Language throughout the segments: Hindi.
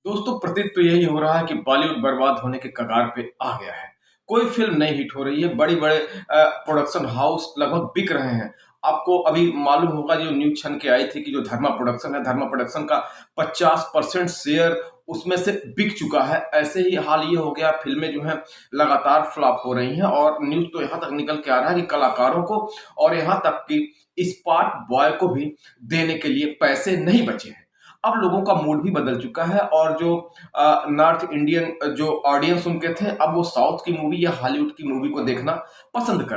दोस्तों प्रतीत तो यही हो रहा है कि बॉलीवुड बर्बाद होने के कगार पे आ गया है। कोई फ़िल्म नहीं हिट हो रही है, बड़े-बड़े प्रोडक्शन हाउस लगभग बिक रहे हैं। आपको अभी मालूम होगा जो न्यूज़ छन के आई थी कि जो धर्मा प्रोडक्शन है, धर्मा प्रोडक्शन का 50% शेयर उसमें से बिक चुका है। ऐसे ही हाल ये हो गया, फ़िल्में जो हैं लगातार फ्लॉप हो रही हैं और न्यूज़ तो यहाँ तक निकल के आ रहा है कि कलाकारों को और यहाँ तक कि स्पॉट बॉय को भी देने के लिए पैसे नहीं बचे हैं। अब लोगों का मूड भी बदल चुका है और जो नॉर्थ इंडियन जो ऑडियंस उनके थे, अब वो साउथ की मूवी या हॉलीवुड की मूवी को देखना पसंद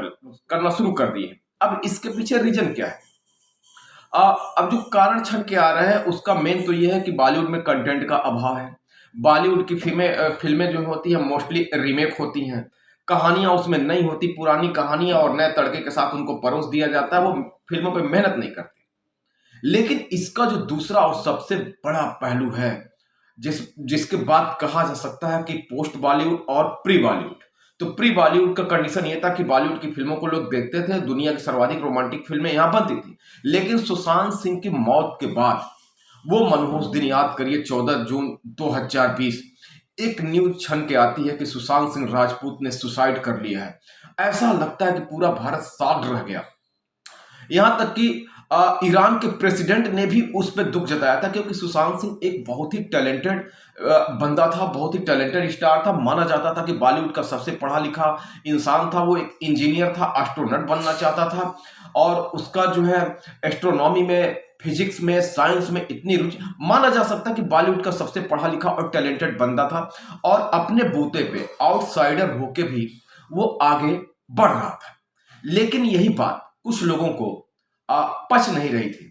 करना शुरू कर दिए। अब इसके पीछे रीजन क्या है? अब जो कारण छन के आ रहे हैं उसका मेन तो ये है कि बॉलीवुड में कंटेंट का अभाव है। बॉलीवुड की फ़िल्में जो होती हैं मोस्टली रीमेक होती हैं। कहानियाँ उसमें नहीं होती, पुरानी कहानियाँ और नए तड़के के साथ उनको परोस दिया जाता है, वो फ़िल्मों पे मेहनत नहीं करते। लेकिन इसका जो दूसरा और सबसे बड़ा पहलू है, जिसके बाद कहा जा सकता है कि पोस्ट बॉलीवुड और प्री बॉलीवुड। तो प्री बॉलीवुड का कंडीशन ये था कि बॉलीवुड की फिल्मों को लोग देखते थे, दुनिया की सर्वाधिक रोमांटिक फिल्में यहाँ बनती थी। लेकिन सुशांत सिंह की मौत के बाद वो मनहूस दिन याद करिए 14 जून 2020 एक न्यूज़ छन के आती है कि सुशांत सिंह राजपूत ने सुसाइड कर लिया है। ऐसा लगता है कि पूरा भारत शॉक्ड रह गया। यहाँ तक कि ईरान के प्रेसिडेंट ने भी उस पर दुख जताया था क्योंकि सुशांत सिंह एक बहुत ही टैलेंटेड बंदा था, बहुत ही टैलेंटेड स्टार था। माना जाता था कि बॉलीवुड का सबसे पढ़ा लिखा इंसान था। वो एक इंजीनियर था, एस्ट्रोनॉट बनना चाहता था और उसका जो है एस्ट्रोनॉमी में, फिजिक्स में, साइंस में इतनी रुचि, माना जा सकता है कि बॉलीवुड का सबसे पढ़ा लिखा और टैलेंटेड बंदा था और अपने बूते पे आउटसाइडर होके भी वो आगे बढ़ रहा था। लेकिन यही बात कुछ लोगों को पच नहीं रही थी।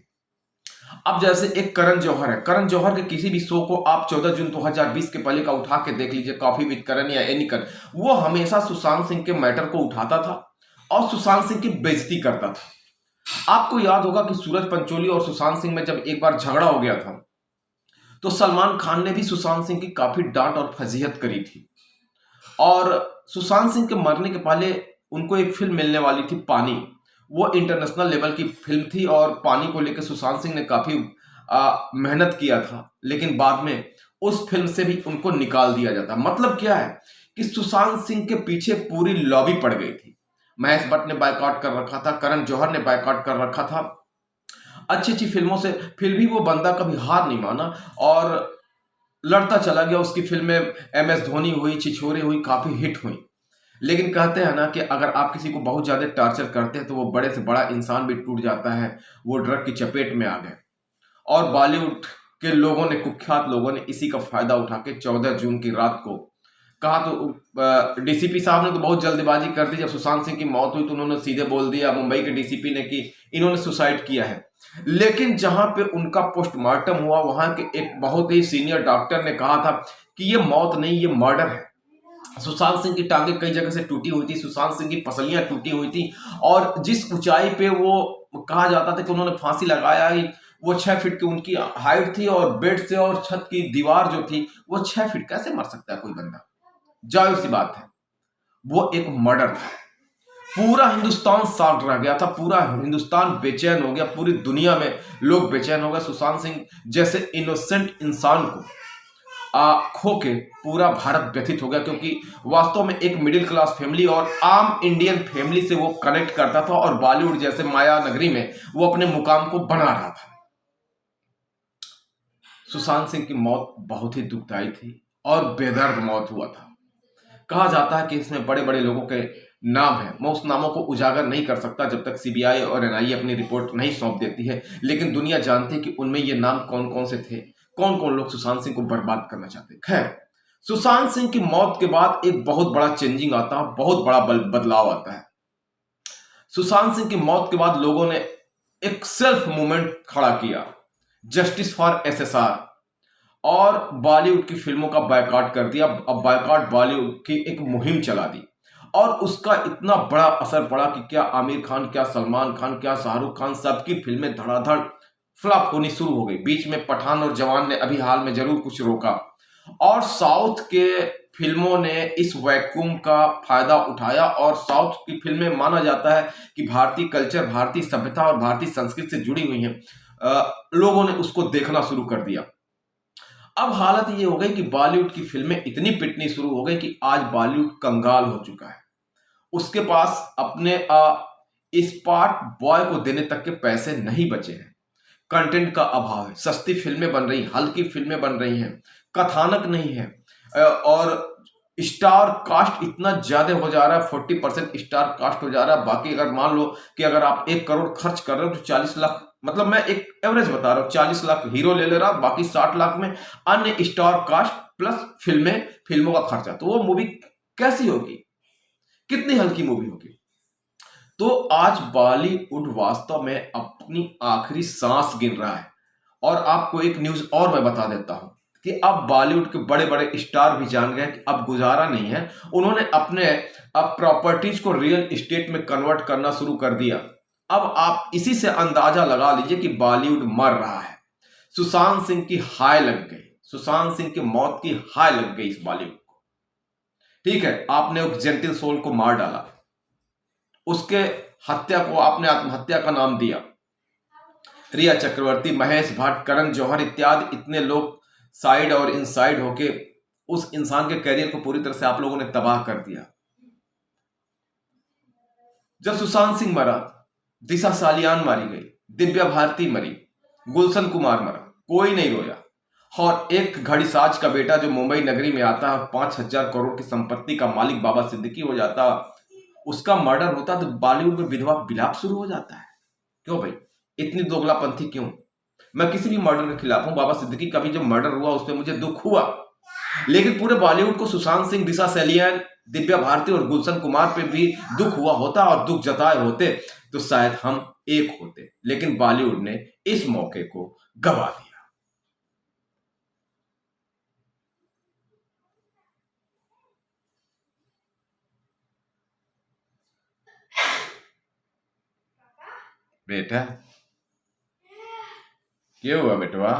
अब जैसे एक करण जौहर है, करण जौहर के किसी भी शो को आप 14 जून 2020 के पहले का उठा के देख लीजिए, कॉफी विद करण या एनी करण, वो हमेशा सुशांत सिंह के मैटर को उठाता था और सुशांत सिंह की बेइज्जती करता था। आपको याद होगा कि सूरज पंचोली और सुशांत सिंह में जब एक बार झगड़ा हो गया था तो सलमान खान ने भी सुशांत सिंह की काफी डांट और फजीहत करी थी। और सुशांत सिंह के मरने के पहले उनको एक फिल्म मिलने वाली थी, पानी। वो इंटरनेशनल लेवल की फिल्म थी और पानी को लेकर सुशांत सिंह ने काफी मेहनत किया था, लेकिन बाद में उस फिल्म से भी उनको निकाल दिया जाता। मतलब क्या है कि सुशांत सिंह के पीछे पूरी लॉबी पड़ गई थी। महेश भट्ट ने बायकॉट कर रखा था, करण जौहर ने बायकॉट कर रखा था अच्छी अच्छी फिल्मों से। फिर भी वो बंदा कभी हार नहीं माना और लड़ता चला गया। उसकी फिल्में MS धोनी हुई, छिछोरे हुई, काफी हिट हुई। लेकिन कहते हैं ना कि अगर आप किसी को बहुत ज्यादा टॉर्चर करते हैं तो वो बड़े से बड़ा इंसान भी टूट जाता है। वो ड्रग की चपेट में आ गए और बॉलीवुड के लोगों ने, कुख्यात लोगों ने इसी का फायदा उठा के 14 जून की रात को कहा। तो DCP साहब ने तो बहुत जल्दबाजी कर दी। जब सुशांत सिंह की मौत हुई तो उन्होंने सीधे बोल दिया, मुंबई के DCP ने, कि इन्होंने सुसाइड किया है। लेकिन जहां पे उनका पोस्टमार्टम हुआ वहां के एक बहुत ही सीनियर डॉक्टर ने कहा था कि ये मौत नहीं, ये मर्डर है। सुशांत सिंह की टांगे कई जगह से टूटी हुई थी, सुशांत सिंह की पसलियां टूटी हुई थी और जिस ऊंचाई पे वो कहा जाता था कि उन्होंने फांसी लगाया ही, वो 6 फीट की उनकी हाइट थी और बेड से और छत की दीवार जो थी वो 6 फीट। कैसे मर सकता है कोई बंदा? जाहिर सी बात है वो एक मर्डर था। पूरा हिंदुस्तान शॉक्ड रह गया था, पूरा हिंदुस्तान बेचैन हो गया, पूरी दुनिया में लोग बेचैन हो गए। सुशांत सिंह जैसे इनोसेंट इंसान को खो के पूरा भारत व्यथित हो गया क्योंकि वास्तव में एक मिडिल क्लास फैमिली और आम इंडियन फैमिली से वो कनेक्ट करता था और बॉलीवुड जैसे माया नगरी में वो अपने मुकाम को बना रहा था। सुशांत सिंह की मौत बहुत ही दुखदाई थी और बेदर्द मौत हुआ था। कहा जाता है कि इसमें बड़े बड़े लोगों के नाम है। मैं उस नामों को उजागर नहीं कर सकता जब तक CBI और NIA अपनी रिपोर्ट नहीं सौंप देती है, लेकिन दुनिया जानती है कि उनमें ये नाम कौन कौन से थे, कौन कौन लोग सुशांत सिंह को बर्बाद करना चाहते। खैर, सुशांत सिंह की मौत के बाद एक बहुत बड़ा चेंजिंग आता है, बहुत बड़ा बदलाव आता है। सुशांत सिंह की मौत के बाद लोगों ने एक सेल्फ मूवमेंट खड़ा किया, जस्टिस फॉर SSR, और बॉलीवुड की फिल्मों का बायकॉट कर दिया। अब बायकॉट बॉलीवुड की एक मुहिम चला दी और उसका इतना बड़ा असर पड़ा कि क्या आमिर खान, क्या सलमान खान, क्या शाहरुख खान, सबकी फिल्में धड़ाधड़ फ्लॉप होनी शुरू हो गई। बीच में पठान और जवान ने अभी हाल में जरूर कुछ रोका और साउथ के फिल्मों ने इस वैक्यूम का फायदा उठाया और साउथ की फिल्में माना जाता है कि भारतीय कल्चर, भारतीय सभ्यता और भारतीय संस्कृति से जुड़ी हुई हैं। लोगों ने उसको देखना शुरू कर दिया। अब हालत ये हो गई कि बॉलीवुड की फिल्में इतनी पिटनी शुरू हो गई कि आज बॉलीवुड कंगाल हो चुका है। उसके पास अपने स्पॉट बॉय को देने तक के पैसे नहीं बचे हैं। कंटेंट का अभाव है, सस्ती फिल्में बन रही, हल्की फिल्में बन रही हैं, कथानक नहीं है, और स्टार कास्ट इतना ज्यादा हो जा रहा है, 40% स्टार कास्ट हो जा रहा है। बाकी अगर मान लो कि अगर आप 1 करोड़ खर्च कर रहे हो तो 40 लाख, मतलब मैं एक एवरेज बता रहा हूँ, 40 लाख हीरो ले रहा, बाकी 60 लाख में अन्य स्टार कास्ट प्लस फिल्मों का खर्चा, तो वो मूवी कैसी होगी, कितनी हल्की मूवी होगी। तो आज बॉलीवुड वास्तव में अपनी आखिरी सांस गिन रहा है। और आपको एक न्यूज और मैं बता देता हूं कि अब बॉलीवुड के बड़े बड़े स्टार भी जान गए कि अब गुजारा नहीं है। उन्होंने अपने अब प्रॉपर्टीज को रियल एस्टेट में कन्वर्ट करना शुरू कर दिया। अब आप इसी से अंदाजा लगा लीजिए कि बॉलीवुड मर रहा है। सुशांत सिंह की हाय लग गई, सुशांत सिंह की मौत की हाय लग गई इस बॉलीवुड को। ठीक है, आपने उस जेंटिल सोल को मार डाला, उसके हत्या को आपने आत्महत्या का नाम दिया। रिया चक्रवर्ती, महेश भट्ट, करण जौहर इत्यादि इतने लोग साइड और इनसाइड होके उस इंसान के करियर को पूरी तरह से आप लोगों ने तबाह कर दिया। जब सुशांत सिंह मरा, दिशा सालियान मारी गई, दिव्या भारती मरी, गुलशन कुमार मरा, कोई नहीं रोया। और एक घड़ीसाज का बेटा जो मुंबई नगरी में आता है, 5,000 करोड़ की संपत्ति का मालिक बाबा सिद्दीकी हो जाता, उसका मर्डर होता तो बॉलीवुड में विधवा विलाप शुरू हो जाता है। क्यों भाई, इतनी दोगलापंथी क्यों? मैं किसी भी मर्डर के खिलाफ हूं। बाबा सिद्दीकी का भी जो मर्डर हुआ उस पर मुझे दुख हुआ, लेकिन पूरे बॉलीवुड को सुशांत सिंह, दिशा सलियान, दिव्या भारती और गुलशन कुमार पे भी दुख हुआ होता और दुख जताए होते तो शायद हम एक होते। लेकिन बॉलीवुड ने इस मौके को गवा दिया। बेटा, क्या हुआ बेटवा?